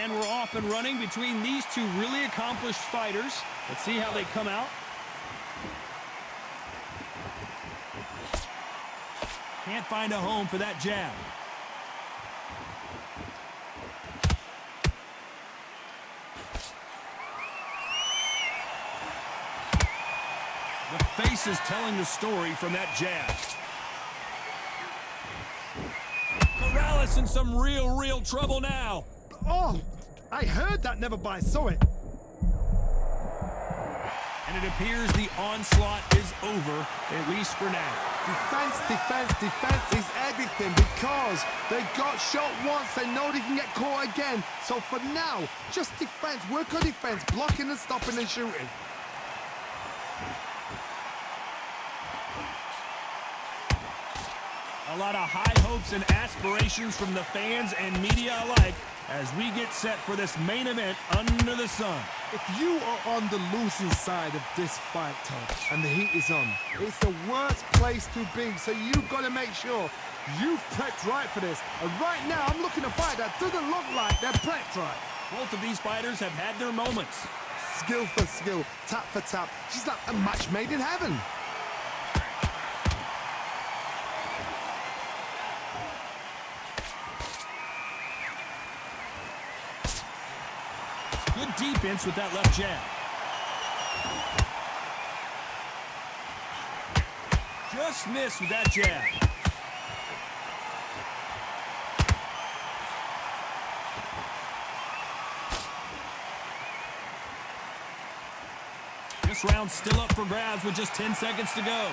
And we're off and running between these two really accomplished fighters. Let's see how they come out. Can't find a home for that jab. The face is telling the story from that jab. Corrales in some real trouble now. Oh, I heard that, never by saw it. And it appears the onslaught is over, at least for now. Defense is everything because they got shot once. They know they can get caught again. So for now, just defense. Work on defense, blocking and stopping and shooting. A lot of high hopes and aspirations from the fans and media alike as we get set for this main event under the sun. If you are on the losing side of this fight, Tom, and the heat is on, it's the worst place to be. So you've got to make sure you've prepped right for this. And right now, I'm looking at a fight that doesn't look like they're prepped right. Both of these fighters have had their moments. Skill for skill, tap for tap. She's like a match made in heaven. Good defense with that left jab. Just missed with that jab. This round's still up for grabs with just 10 seconds to go.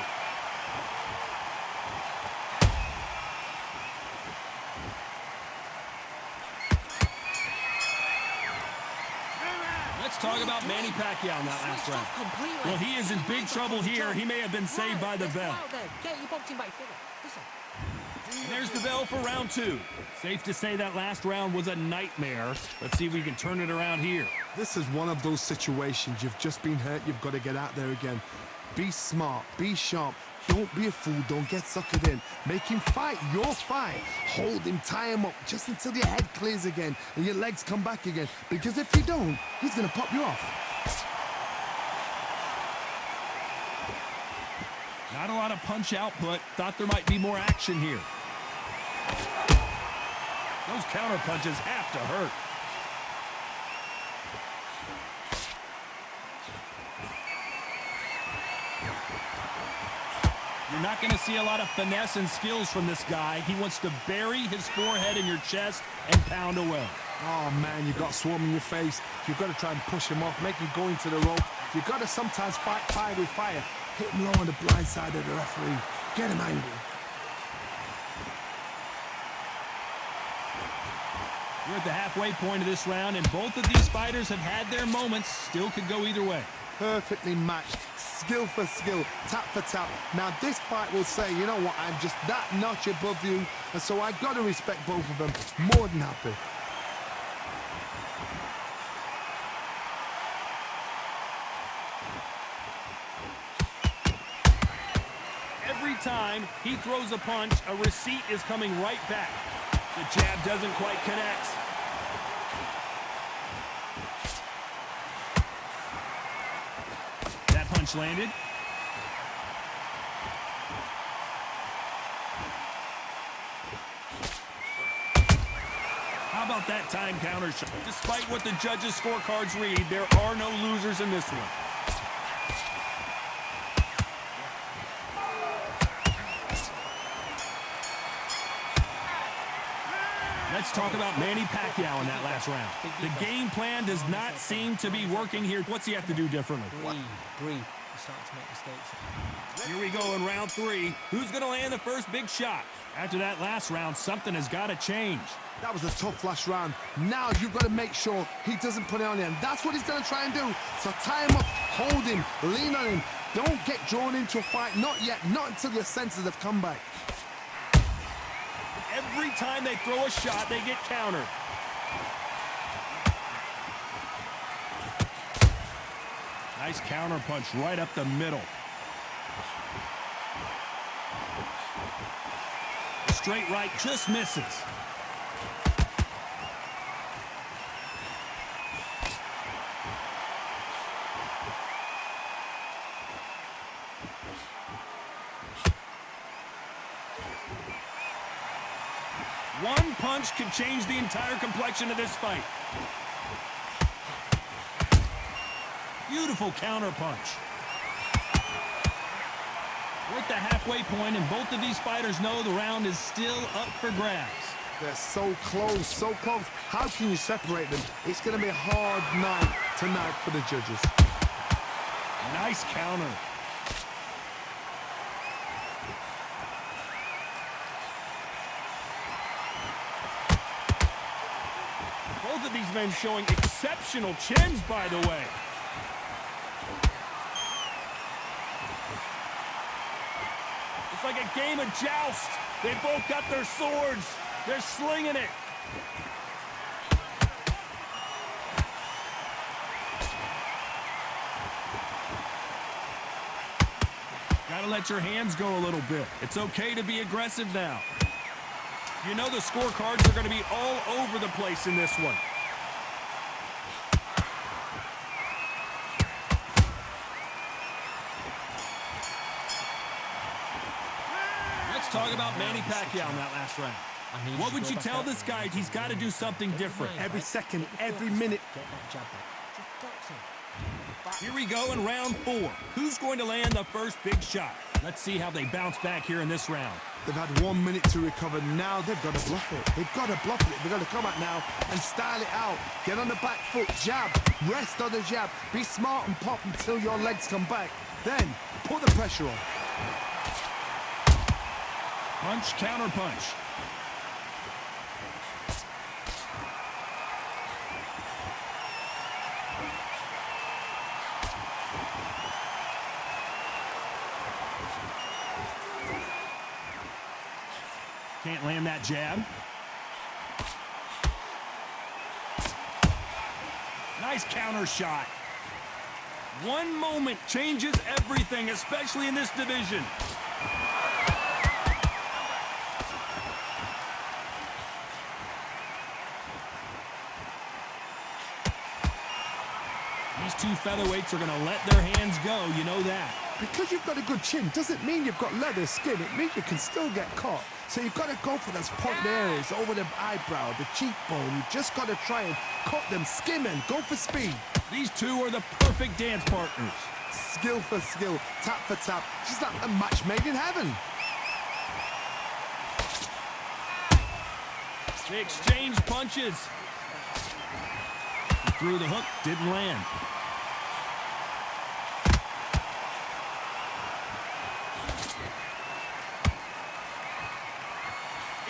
Let's talk about Manny Pacquiao in that last round. Well, he is in big trouble here. He may have been saved by the bell. And there's the bell for round two. Safe to say that last round was a nightmare. Let's see if we can turn it around here. This is one of those situations. You've just been hurt. You've got to get out there again. Be smart. Be sharp. Don't be a fool. Don't get suckered in. Make him fight your fight. Hold him, tie him up just until your head clears again and your legs come back again. Because if you don't, he's going to pop you off. Not a lot of punch output. Thought there might be more action here. Those counter punches have to hurt. You're not going to see a lot of finesse and skills from this guy. He wants to bury his forehead in your chest and pound away. Oh, man, you've got swarm in your face. You've got to try and push him off, make him go into the rope. You've got to sometimes fight fire with fire. Hit him low on the blind side of the referee. Get him angry. We're at the halfway point of this round, and both of these fighters have had their moments. Still could go either way. Perfectly matched. Skill for skill, tap for tap. Now this fight will say, you know what, I'm just that notch above you, and so I got to respect both of them. More than happy. Every time he throws a punch, a receipt is coming right back. The jab doesn't quite connect. That punch landed. How about that time counter shot? Despite what the judges' scorecards read, there are no losers in this one. Let's talk about Manny Pacquiao in that last round. The game plan does not seem to be working here. What's he have to do differently? Breathe. You're starting to make mistakes. Here we go in round three. Who's going to land the first big shot? After that last round, something has got to change. That was a tough last round. Now you've got to make sure he doesn't put it on him. That's what he's going to try and do. So tie him up, hold him, lean on him. Don't get drawn into a fight. Not yet. Not until your senses have come back. Every time they throw a shot, they get countered. Nice counter punch right up the middle. Straight right just misses. punch could change the entire complexion of this fight. Beautiful counter punch. We're at the halfway point, and both of these fighters know the round is still up for grabs. They're so close, so close. How can you separate them? It's going to be a hard night tonight for the judges. Nice counter. Both of these men showing exceptional chins, by the way. It's like a game of joust. They both got their swords. They're slinging it. Gotta let your hands go a little bit. It's okay to be aggressive now. You know the scorecards are going to be all over the place in this one. Let's talk about Manny Pacquiao in that last round. What would you tell this guy? He's got to do something different. Every second, every minute. Get that jab back. Here we go in round 4. Who's going to land the first big shot? Let's see how they bounce back here in this round. They've had 1 minute to recover. Now they've got to bluff it. They've got to bluff it. They've got to come out now and style it out. Get on the back foot, jab, rest on the jab. Be smart and pop until your legs come back. Then put the pressure on. Punch, counter punch. Can't land that jab. Nice counter shot. One moment changes everything, especially in this division. These two featherweights are going to let their hands go, you know that. Because you've got a good chin doesn't mean you've got leather skin. It means you can still get caught. So you've got to go for those point areas over the eyebrow, the cheekbone. You've just got to try and cut them, skim and go for speed. These two are the perfect dance partners. Skill for skill, tap for tap. Just like a match made in heaven. They exchange punches. He threw the hook, didn't land.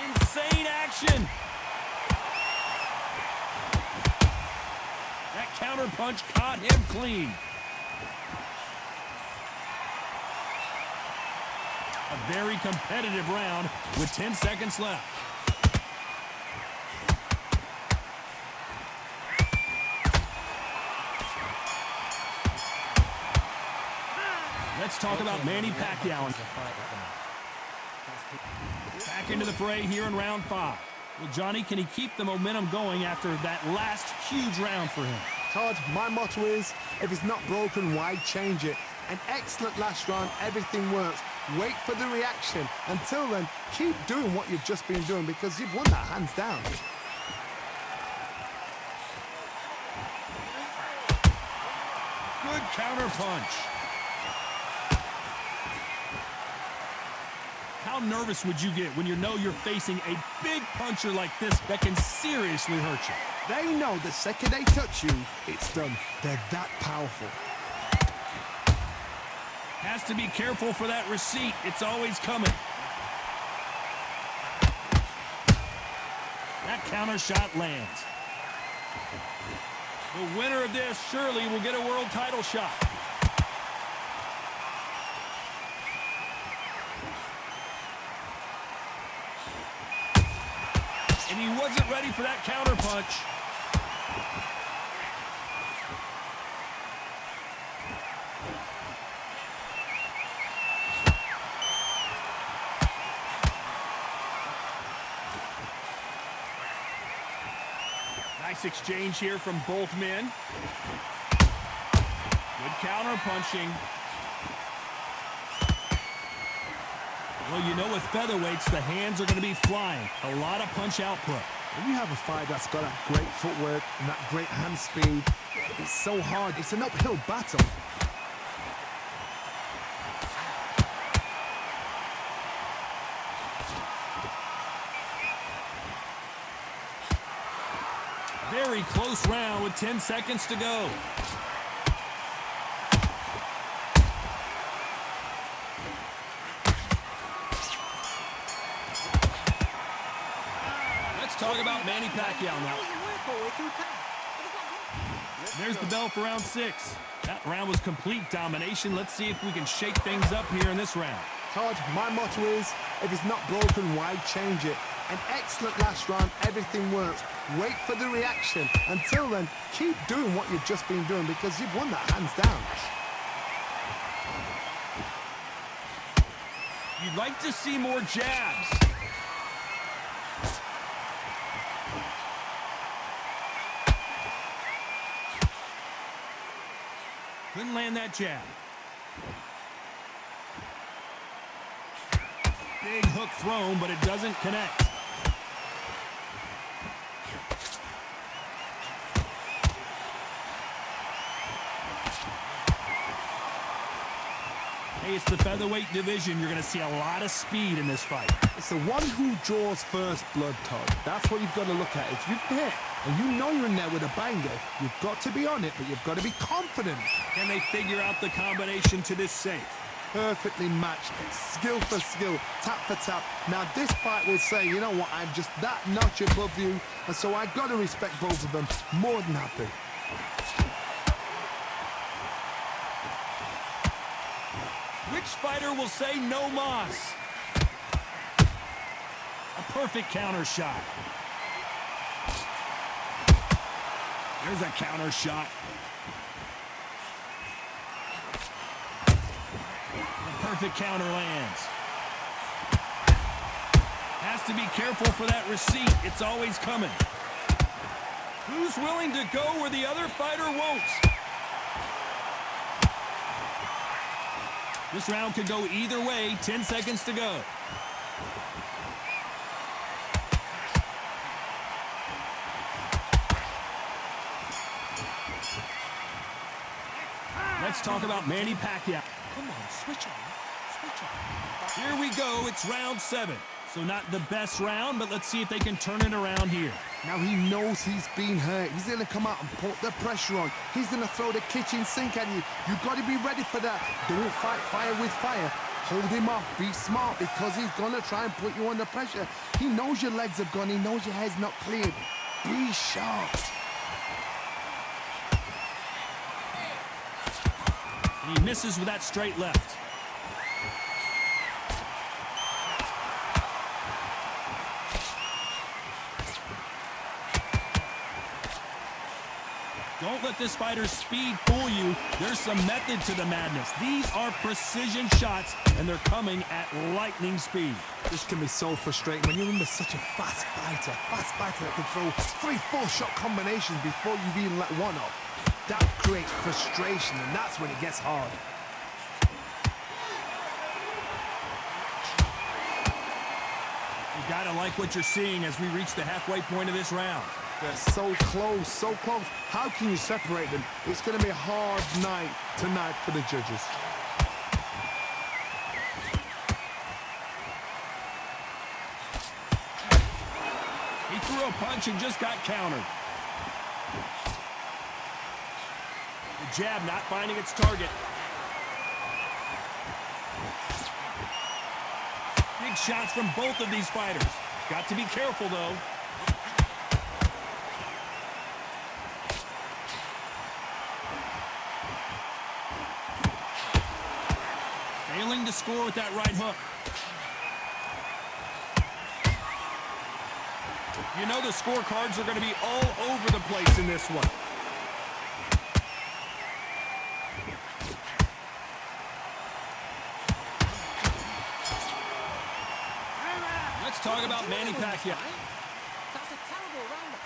Insane action. That counter punch caught him clean. A very competitive round with 10 seconds left. Let's talk about Manny Pacquiao. Back into the fray here in round 5. Well, Johnny, can he keep the momentum going after that last huge round for him? Todd, my motto is, if it's not broken, why change it? An excellent last round, everything works. Wait for the reaction. Until then, keep doing what you've just been doing because you've won that hands down. Good counter punch. How nervous would you get when you know you're facing a big puncher like this that can seriously hurt you? They know the second they touch you, it's done. They're that powerful. Has to be careful for that receipt. It's always coming. That counter shot lands. The winner of this surely will get a world title shot. And he wasn't ready for that counter punch. Nice exchange here from both men. Good counter punching. Well, you know with featherweights, the hands are going to be flying. A lot of punch output. When you have a fight that's got that great footwork and that great hand speed, it's so hard. It's an uphill battle. Very close round with 10 seconds to go. Let's talk about Manny Pacquiao now. There's the bell for round 6. That round was complete domination. Let's see if we can shake things up here in this round. Todd, my motto is, if it's not broken, why change it? An excellent last round, everything works. Wait for the reaction. Until then, keep doing what you've just been doing because you've won that hands down. You'd like to see more jabs. Couldn't land that jab. Big hook thrown, but it doesn't connect. Hey, it's the featherweight division. You're going to see a lot of speed in this fight. It's the one who draws first blood, Todd. That's what you've got to look at. If you've hit and you know you're in there with a banger, you've got to be on it, but you've got to be confident. Can they figure out the combination to this safe? Perfectly matched, skill for skill, tap for tap. Now this fight will say, you know what, I'm just that notch above you, and so I've got to respect both of them. More than happy. Which fighter will say no mas? A perfect counter shot. There's a counter shot. The perfect counter lands. Has to be careful for that receipt. It's always coming. Who's willing to go where the other fighter won't? This round could go either way. 10 seconds to go. Let's talk about Manny Pacquiao. Come on, switch on. Switch on. Here we go. It's round 7. So not the best round, but let's see if they can turn it around here. Now he knows he's been hurt. He's going to come out and put the pressure on. He's going to throw the kitchen sink at you. You've got to be ready for that. Don't fight fire with fire. Hold him off. Be smart because he's going to try and put you under pressure. He knows your legs are gone. He knows your head's not cleared. Be sharp. And he misses with that straight left. Don't let this fighter's speed fool you. There's some method to the madness. These are precision shots, and they're coming at lightning speed. This can be so frustrating when you're under such a fast fighter that can throw 3-4 shot combinations before you've even let one up. That creates frustration, and that's when it gets hard. You gotta like what you're seeing as we reach the halfway point of this round. They're so close, so close. How can you separate them? It's going to be a hard night tonight for the judges. He threw a punch and just got countered. The jab not finding its target. Big shots from both of these fighters. Got to be careful, though. Failing to score with that right hook. You know the scorecards are going to be all over the place in this one. Let's talk about Manny Pacquiao. That's a terrible round.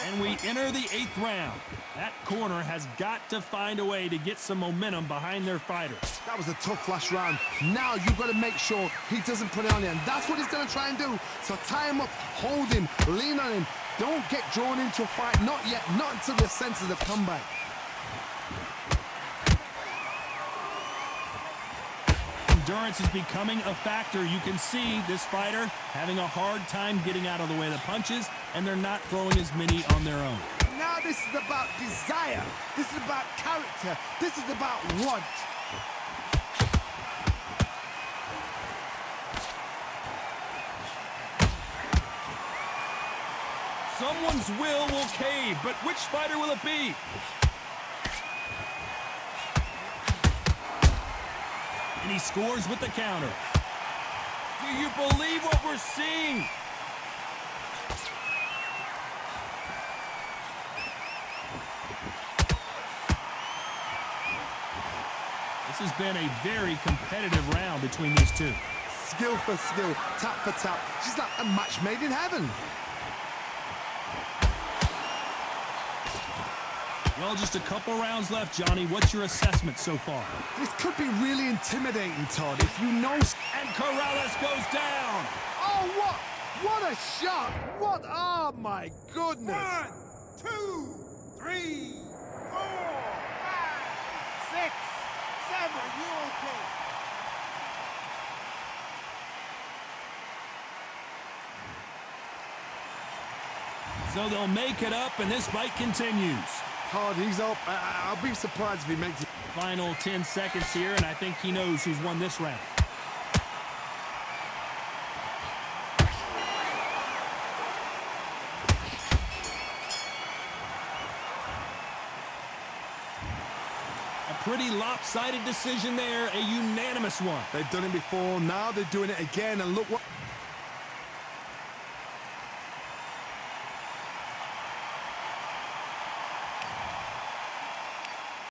And we enter the 8th round. That corner has got to find a way to get some momentum behind their fighters. That was a tough last round. Now you've got to make sure he doesn't put it on you, and that's what he's going to try and do. So tie him up, hold him, lean on him. Don't get drawn into a fight. Not yet. Not until your senses have come back. Endurance is becoming a factor. You can see this fighter having a hard time getting out of the way of the punches, and they're not throwing as many on their own. Now this is about desire. This is about character. This is about want. Someone's will cave, but which fighter will it be? And he scores with the counter. Do you believe what we're seeing? This has been a very competitive round between these two. Skill for skill, tap for tap. She's like a match made in heaven. Well, just a couple rounds left, Johnny. What's your assessment so far? This could be really intimidating, Todd, if you know... And Corrales goes down! Oh, what? What a shot! What? Oh, my goodness! 1, 2, 3, 4, 5, 6, 7. You okay? So they'll make it up, and this fight continues. Todd, he's up. I'll be surprised if he makes it. Final 10 seconds here, and I think he knows who's won this round. A pretty lopsided decision there, a unanimous one. They've done it before, now they're doing it again, and look what...